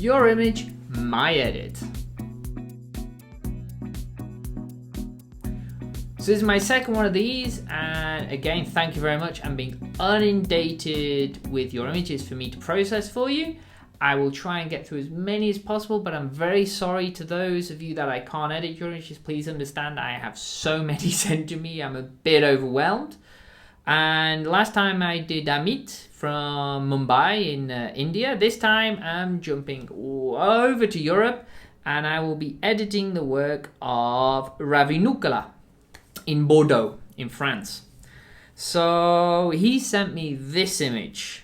Your image, my edit. So this is my second one of these, and again, thank you very much. I'm being inundated with your images for me to process for you. I will try and get through as many as possible, but I'm very sorry to those of you that I can't edit your images. Please understand I have so many sent to me. I'm a bit overwhelmed. And last time I did Amit from Mumbai in India. This time I'm jumping over to Europe, and I will be editing the work of Ravi in Bordeaux, in France. So he sent me this image,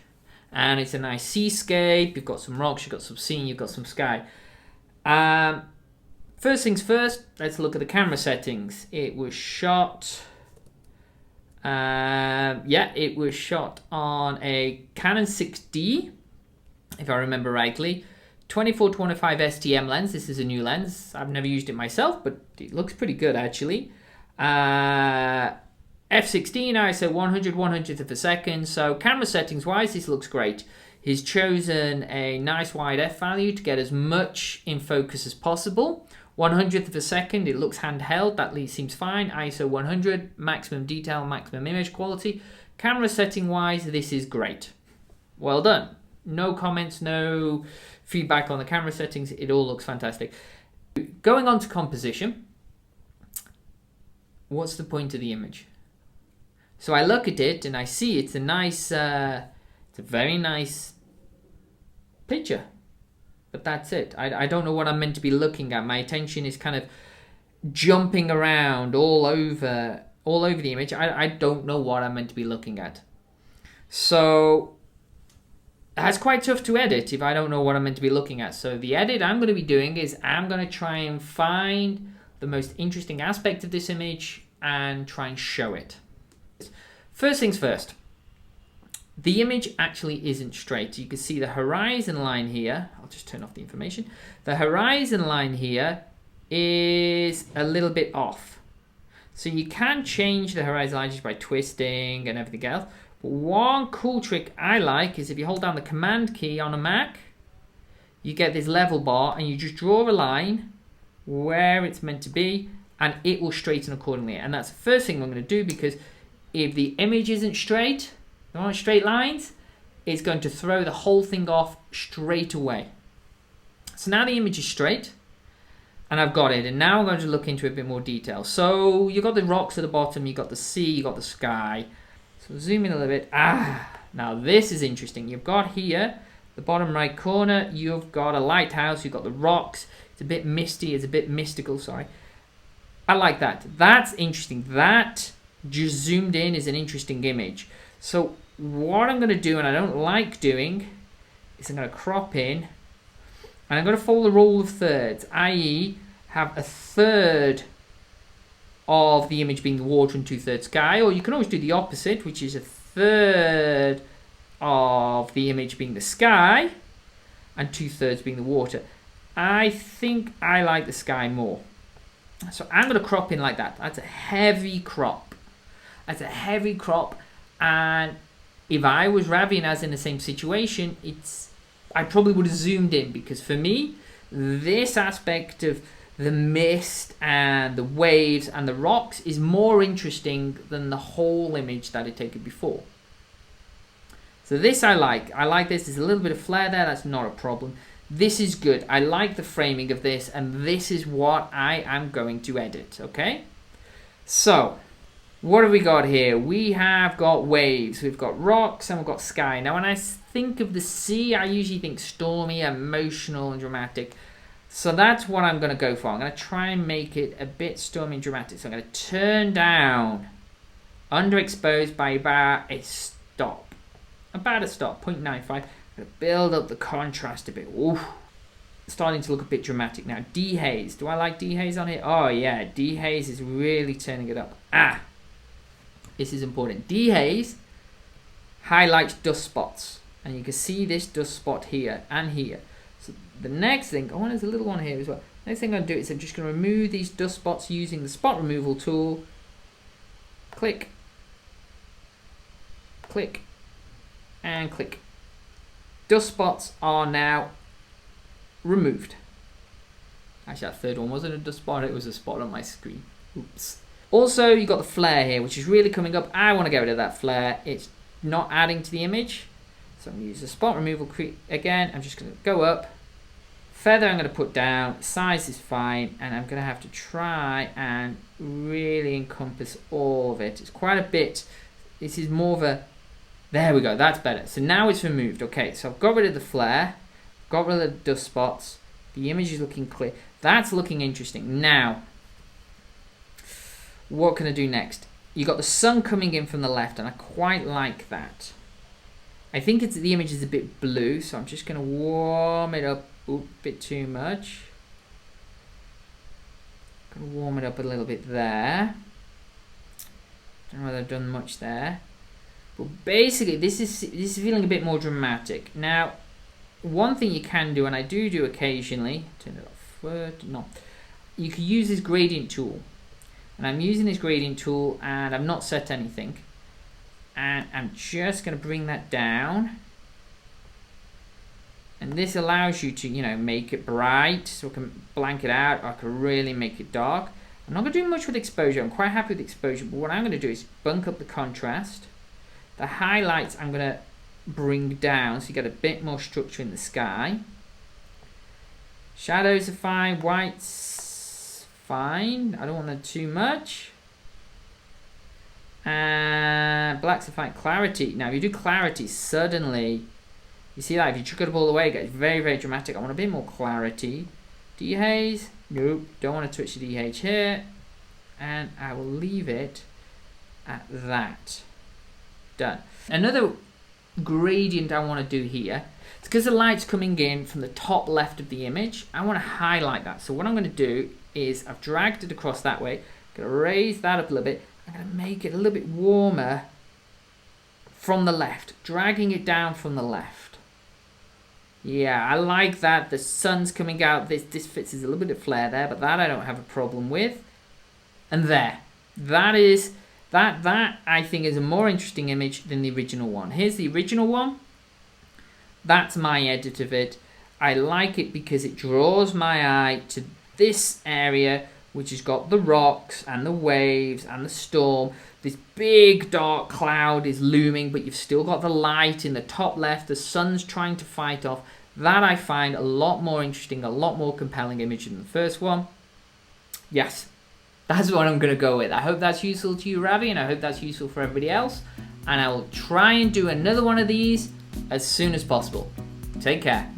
and it's a nice seascape. You've got some rocks, you've got some sea, you've got some sky. First things first, let's look at the camera settings. It was shot, it was shot on a Canon 6D, if I remember rightly. 24-25 STM lens. This is a new lens. I've never used it myself, but it looks pretty good actually. F16 ISO 100/100th of a second. So camera settings wise, this looks great. He's chosen a nice wide f value to get as much in focus as possible. 100th of a second, it looks handheld, that seems fine. ISO 100, maximum detail, maximum image quality. Camera setting wise, this is great. Well done. No comments, no feedback on the camera settings. It all looks fantastic. Going on to composition. What's the point of the image? So I look at it and I see it's a nice, it's a very nice picture, but that's it. I don't know what I'm meant to be looking at. My attention is kind of jumping around all over the image. I don't know what I'm meant to be looking at. So that's quite tough to edit if I don't know what I'm meant to be looking at. So the edit I'm going to be doing is I'm going to try and find the most interesting aspect of this image and try and show it. First things first, the image actually isn't straight. You can see the horizon line here. I'll just turn off the information. The horizon line here is a little bit off. So you can change the horizon line just by twisting and everything else. But one cool trick I like is if you hold down the command key on a Mac, you get this level bar and you just draw a line where it's meant to be and it will straighten accordingly. And that's the first thing I'm going to do, because if the image isn't straight, there aren't straight lines, it's going to throw the whole thing off straight away. So now the image is straight and I've got it, and now I'm going to look into a bit more detail. So you've got the rocks at the bottom, you've got the sea, you've got the sky. So zoom in a little bit. Now this is interesting. You've got here, the bottom right corner, you've got a lighthouse, you've got the rocks. It's a bit misty, it's a bit mystical, sorry. I like that. That's interesting. That just zoomed in is an interesting image. So what I'm going to do, and I don't like doing, is I'm going to crop in and I'm going to follow the rule of thirds, i.e. have a third of the image being the water and 2/3 sky, or you can always do the opposite, which is a third of the image being the sky and 2/3 being the water. I think I like the sky more. So I'm going to crop in like that. That's a heavy crop. That's a heavy crop. And if I was Ravi and I was in the same situation, I probably would have zoomed in, because for me, this aspect of the mist and the waves and the rocks is more interesting than the whole image that I'd taken before. So this I like. I like this. There's a little bit of flare there. That's not a problem. This is good. I like the framing of this, and this is what I am going to edit, okay? So, what have we got here? We have got waves, we've got rocks, and we've got sky. Now, when I think of the sea, I usually think stormy, emotional, and dramatic. So that's what I'm going to go for. I'm going to try and make it a bit stormy and dramatic. So I'm going to turn down underexposed by about a stop. About a stop, 0.95. I'm going to build up the contrast a bit. Ooh, starting to look a bit dramatic now. Dehaze. Do I like dehaze on it? Oh yeah, dehaze is really turning it up. This is important. Dehaze highlights dust spots, and you can see this dust spot here and here. So the next thing, there's a little one here as well. Next thing I'm going to do is I'm just going to remove these dust spots using the spot removal tool. Click, click, and click. Dust spots are now removed. Actually, that third one wasn't a dust spot, it was a spot on my screen. Oops. Also, you got the flare here, which is really coming up. I want to get rid of that flare. It's not adding to the image. So I'm going to use the spot removal again. I'm just going to go up. Feather I'm going to put down. Size is fine. And I'm going to have to try and really encompass all of it. It's quite a bit. This is more of a... There we go. That's better. So now it's removed. Okay, so I've got rid of the flare. Got rid of the dust spots. The image is looking clear. That's looking interesting. Now, what can I do next? You got the sun coming in from the left, and I quite like that. I think the image is a bit blue, so I'm just going to warm it up a bit too much. Going to warm it up a little bit there. Don't know whether I've done much there, but basically this is feeling a bit more dramatic. Now, one thing you can do, and I do occasionally, turn it off. No, you can use this gradient tool, and I'm using this gradient tool, and I've not set anything. And I'm just going to bring that down. And this allows you to, make it bright, so I can blank it out, or I can really make it dark. I'm not going to do much with exposure. I'm quite happy with exposure, but what I'm going to do is bunk up the contrast. The highlights I'm going to bring down, so you get a bit more structure in the sky. Shadows are fine, white's fine. I don't want too much. And blacks are fine. Clarity. Now, if you do clarity, suddenly, you see that if you chuck it up all the way, it gets very, very dramatic. I want a bit more clarity. Dehaze. Nope. Don't want to touch the dehaze here. And I will leave it at that. Done. Another gradient I want to do here, it's because the light's coming in from the top left of the image. I want to highlight that. So what I'm going to do is I've dragged it across that way. I'm going to raise that up a little bit. I'm going to make it a little bit warmer from the left, dragging it down from the left. Yeah, I like that. The sun's coming out. This fits as a little bit of flare there, but that I don't have a problem with. And there. That I think is a more interesting image than the original one. Here's the original one. That's my edit of it. I like it because it draws my eye to this area, which has got the rocks and the waves and the storm. This big dark cloud is looming, but you've still got the light in the top left. The sun's trying to fight off. That I find a lot more interesting, a lot more compelling image than the first one. Yes, that's what I'm going to go with. I hope that's useful to you, Ravi, and I hope that's useful for everybody else. And I will try and do another one of these as soon as possible. Take care.